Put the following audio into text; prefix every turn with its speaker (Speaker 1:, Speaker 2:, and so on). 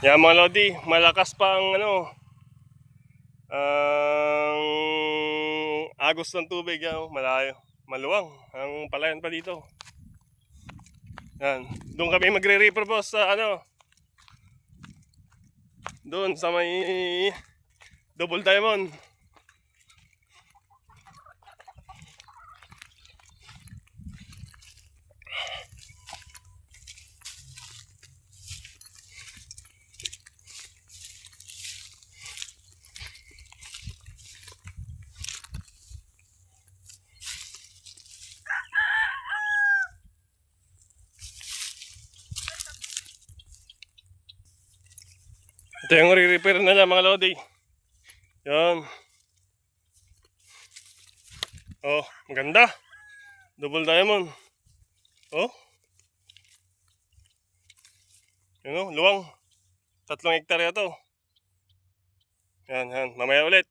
Speaker 1: Yan mga lodi, malakas pa ang ang agos ng tubig yan, malayo, maluwang ang palayan pa dito. Yan, doon kami magre-reaper boss sa doon sa may Double Diamond. Ito yung re-repair na niya mga lodi. Yan. Oh, maganda. Double Diamond. Oh. Luwang. 3 hektarya to. Yan, mamaya ulit.